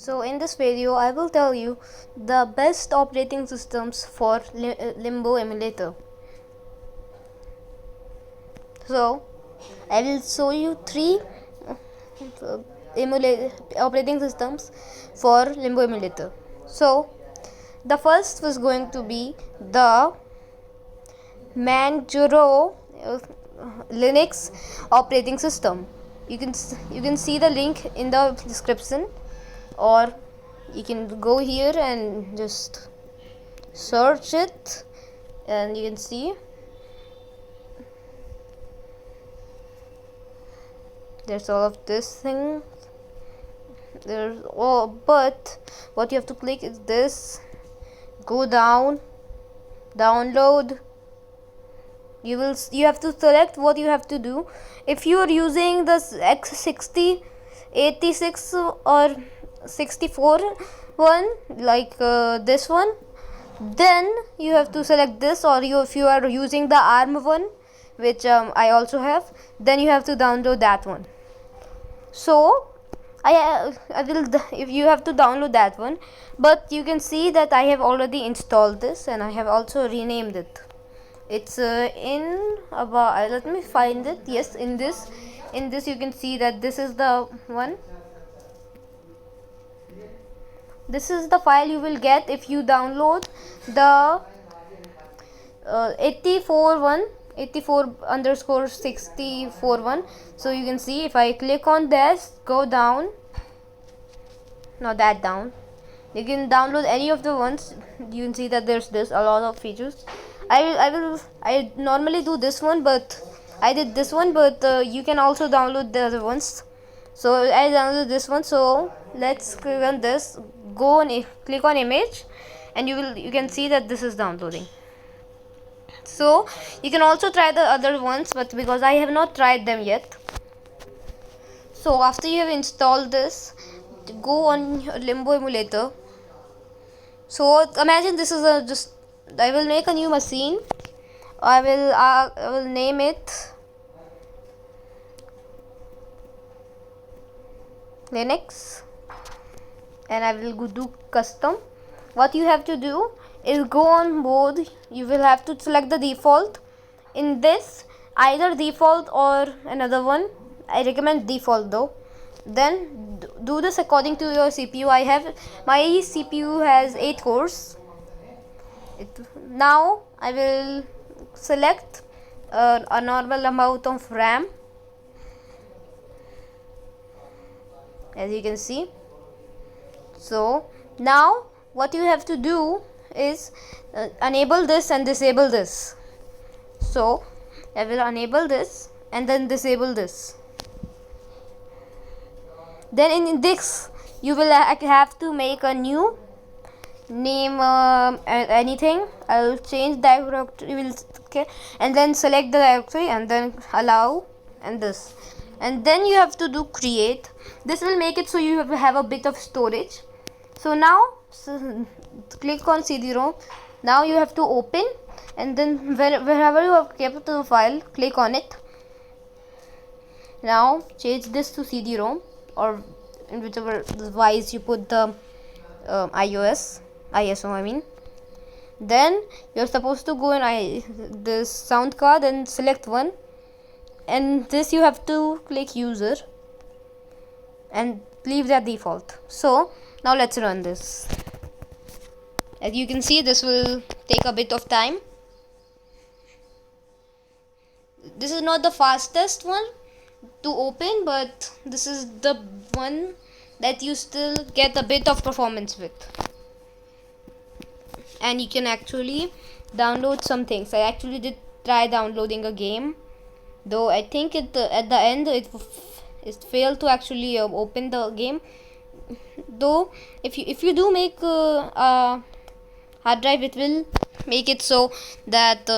So in this video I will tell you the best operating systems for Limbo emulator. So I will show you three operating systems for Limbo emulator. So the first was going to be the Manjaro Linux operating system. You can see the link in the description, or you can go here and just search it, and you can see there's all of this thing. There's but what you have to click is this. Go down, download. You have to select what you have to do. If you are using this X60, 86 or 64 one, like this one, then you have to select this, or if you are using the ARM one, which I also have, then you have to download that one. So I will, if you have to download that one, but you can see that I have already installed this and I have also renamed it. It's in about, let me find it. Yes, in this you can see that this is the one. This is the file you will get if you download the 84 _ 64 1. So you can see if I click on this, go down, not that down, you can download any of the ones. You can see that there's a lot of features. I normally do this one, but I did this one, but you can also download the other ones. So I downloaded this one. So let's click on this, go and click on image, and you can see that this is downloading. So you can also try the other ones, but because I have not tried them yet. So after you have installed this, go on your Limbo emulator. So imagine this is I will make a new machine. I will name it Linux, and I will do custom. What you have to do is go on board. You will have to select the default. In this, either default or another one. I recommend default though. Then do this according to your CPU. My CPU has 8 cores. Now I will select a normal amount of RAM, as you can see. So now what you have to do is enable this and disable this. So I will enable this and then disable this. Then in this you will have to make a new name, anything. I'll change the directory, okay, and then select the directory and then allow, and this, and then you have to do create. This will make it so you have a bit of storage. So now click on CD-ROM. Now you have to open, and then wherever you have kept the file, click on it. Now change this to CD-ROM, or in whichever device you put the ISO I mean. Then you're supposed to go in this sound card and select one, and this you have to click user and leave that default. So now let's run this. As you can see, this will take a bit of time. This is not the fastest one to open, but this is the one that you still get a bit of performance with, and you can actually download some things. I actually did try downloading a game, though I think at the end it failed to actually open the game. Though if you do make a hard drive, it will make it so that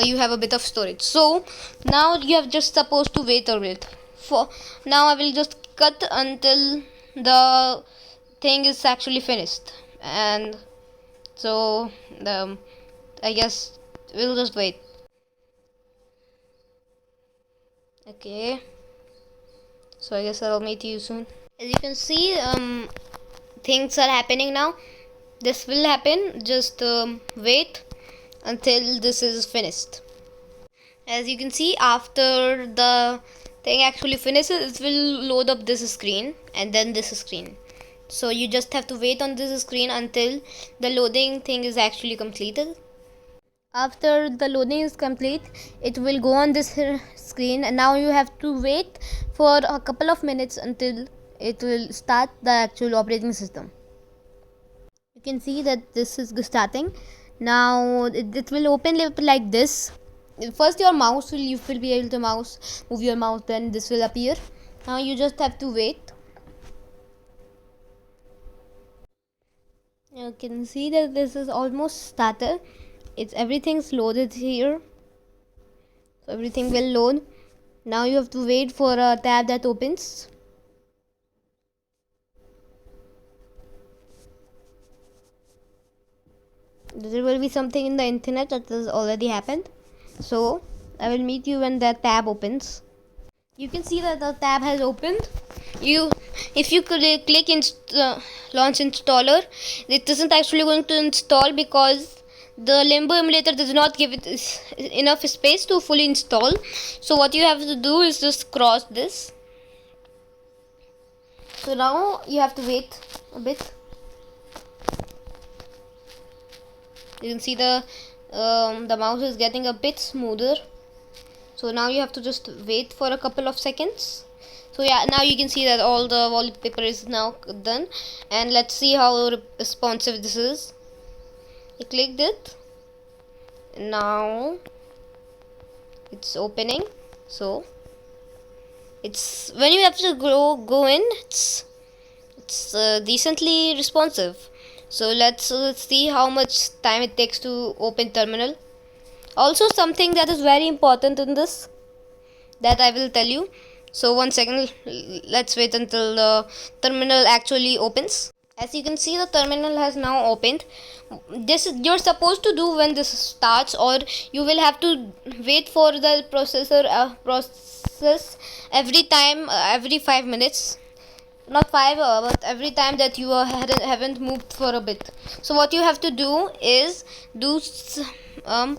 you have a bit of storage. So now you have just supposed to wait a bit. For now I will just cut until the thing is actually finished, and so I guess we'll just wait. Okay, So I guess I'll meet you soon. As you can see, things are happening now. This will happen. Just wait until this is finished. As you can see, after the thing actually finishes, it will load up this screen and then this screen. So you just have to wait on this screen until the loading thing is actually completed. After the loading is complete, it will go on this screen, and now you have to wait for a couple of minutes until it will start the actual operating system. You can see that this is starting. Now it will open like this. First your mouse will, you will be able to move your mouse, then this will appear. Now you just have to wait. You can see that this is almost started. Everything's loaded here, so everything will load. Now you have to wait for a tab that opens. There will be something in the internet that has already happened, so I will meet you when that tab opens. You can see that the tab has opened. If you click launch installer, it isn't actually going to install because the Limbo emulator does not give it enough space to fully install. So what you have to do is just cross this. So now you have to wait a bit. You can see the mouse is getting a bit smoother. So now you have to just wait for a couple of seconds. So yeah, now you can see that all the wallpaper is now done, and let's see how responsive this is. I clicked it. Now it's opening. So it's when you have to go in, it's decently responsive. So let's see how much time it takes to open terminal. Also, something that is very important in this that I will tell you. So 1 second, let's wait until the terminal actually opens. As you can see, the terminal has now opened. This you're supposed to do when this starts, or you will have to wait for the process every time, every 5 minutes. Not 5, but every time that you haven't moved for a bit. So what you have to do is do sudo.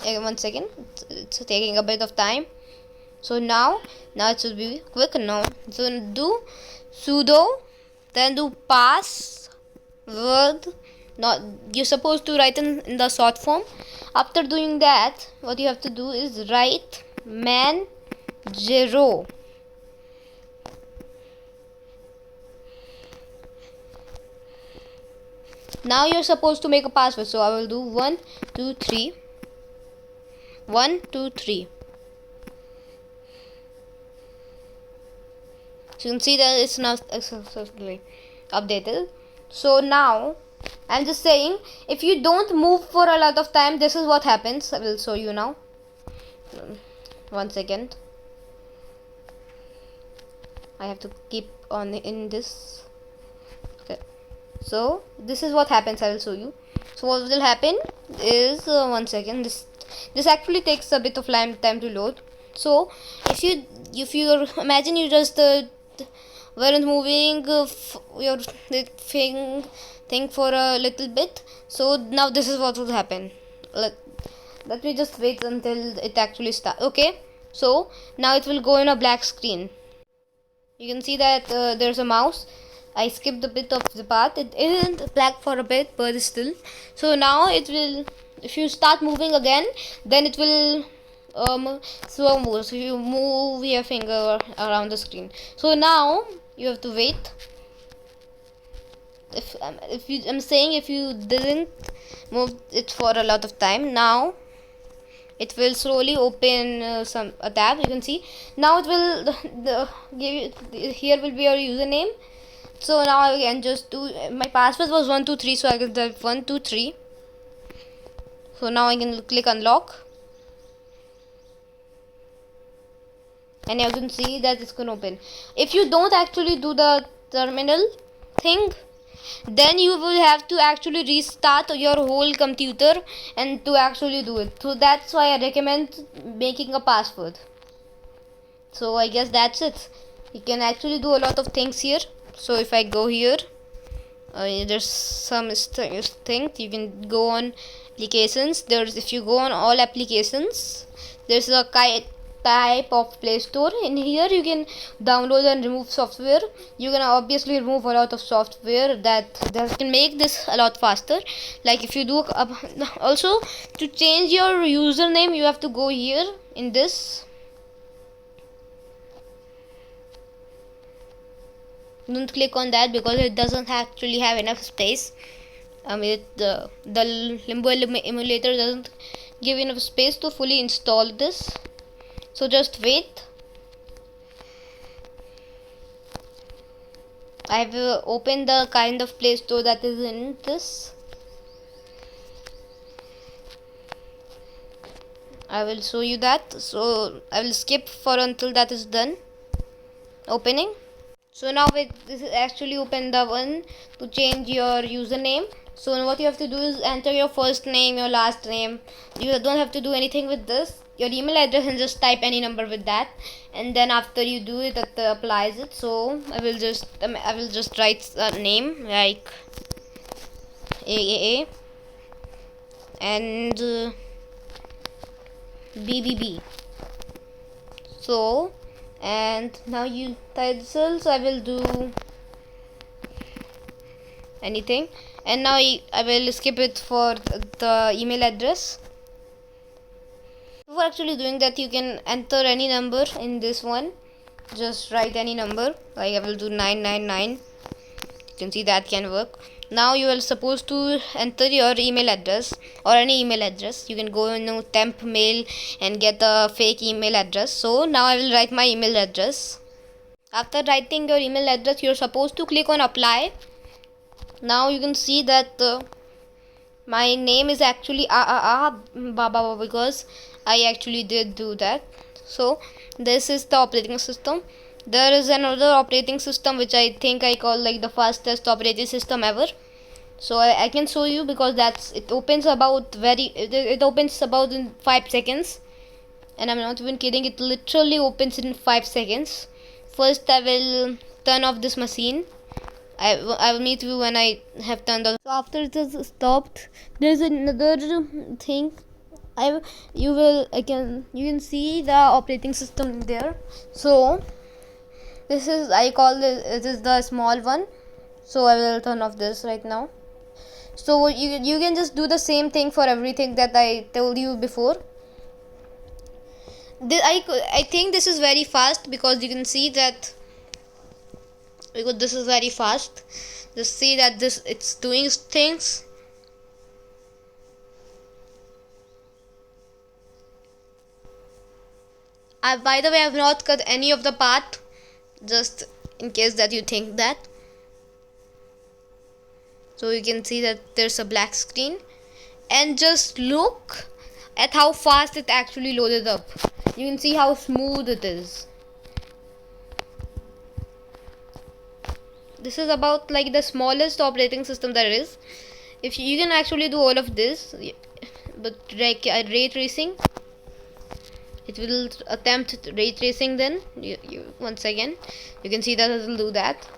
1 second, it's taking a bit of time. So now it should be quick now. So do sudo, then do password. Not, you're supposed to write in the short form. After doing that, what you have to do is write man 0. Now you're supposed to make a password. So I will do 1 2 3 1 2 3. So you can see that it's now successfully updated. So now I'm just saying, if you don't move for a lot of time, this is what happens. I will show you now. 1 second. I have to keep on in this. Okay. So this is what happens. I will show you. So what will happen is 1 second. This actually takes a bit of time to load. So if you imagine you just weren't moving your thing for a little bit. So now this is what will happen. Let me just wait until it actually starts. Okay, so now it will go in a black screen. You can see that there's a mouse. I skipped a bit of the path. It isn't black for a bit, but still. So now it will, if you start moving again, then it will slow move. So you move your finger around the screen. So now you have to wait. I'm saying if you didn't move it for a lot of time, now it will slowly open a tab. You can see now it will give you, here will be your username. So now I can just do, my password was 1 2 3, so I can type 1 2 3. So now I can click unlock, and you can see that it's gonna open. If you don't actually do the terminal thing, then you will have to actually restart your whole computer and to actually do it. So that's why I recommend making a password. So I guess that's it. You can actually do a lot of things here. So if I go here, there's some things you can go on applications. If you go on all applications, there's a type of Play Store. In here you can download and remove software. You can obviously remove a lot of software that can make this a lot faster. Like if you do also to change your username, you have to go here in this. Don't click on that because it doesn't actually have enough space. The Limbo emulator doesn't give enough space to fully install this, so just wait. I've opened the kind of Play Store that is in this. I will show you that, so I will skip for until that is done opening. So now this is actually open the one to change your username. So what you have to do is enter your first name, your last name. You don't have to do anything with this. Your email address, and just type any number with that. And then after you do it, that applies it. So I will just write a name like AAA and BBB. So. And now you titles, I will do anything, and now I will skip it for the email address. Before actually doing that, you can enter any number in this one. Just write any number, like I will do 999. You can see that can work. Now you are supposed to enter your email address or any email address. You can go in temp mail and get a fake email address. So now I will write my email address. After writing your email address, you're supposed to click on apply. Now you can see that my name is actually Baba because I actually did do that. So this is the operating system. There is another operating system which I think I call like the fastest operating system ever. So I can show you because it opens about in 5 seconds, and I'm not even kidding, it literally opens in 5 seconds. First I will turn off this machine. I will meet you when I have turned off. So after it is stopped, there's another thing. You can see the operating system there. So this is, I call it is the small one. So I will turn off this right now. So you can just do the same thing for everything that I told you before. I think this is very fast because you can see that, because this is very fast. Just see that it's doing things. By the way, I have not cut any of the part, just in case that you think that. So you can see that there's a black screen, and just look at how fast it actually loaded up. You can see how smooth it is. This is about like the smallest operating system there is. If you can actually do all of this, but like ray tracing, it will attempt ray tracing. Then once again you can see that it will do that.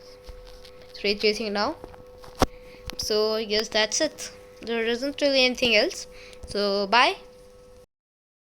It's ray tracing now. So I guess that's it. There isn't really anything else. So bye.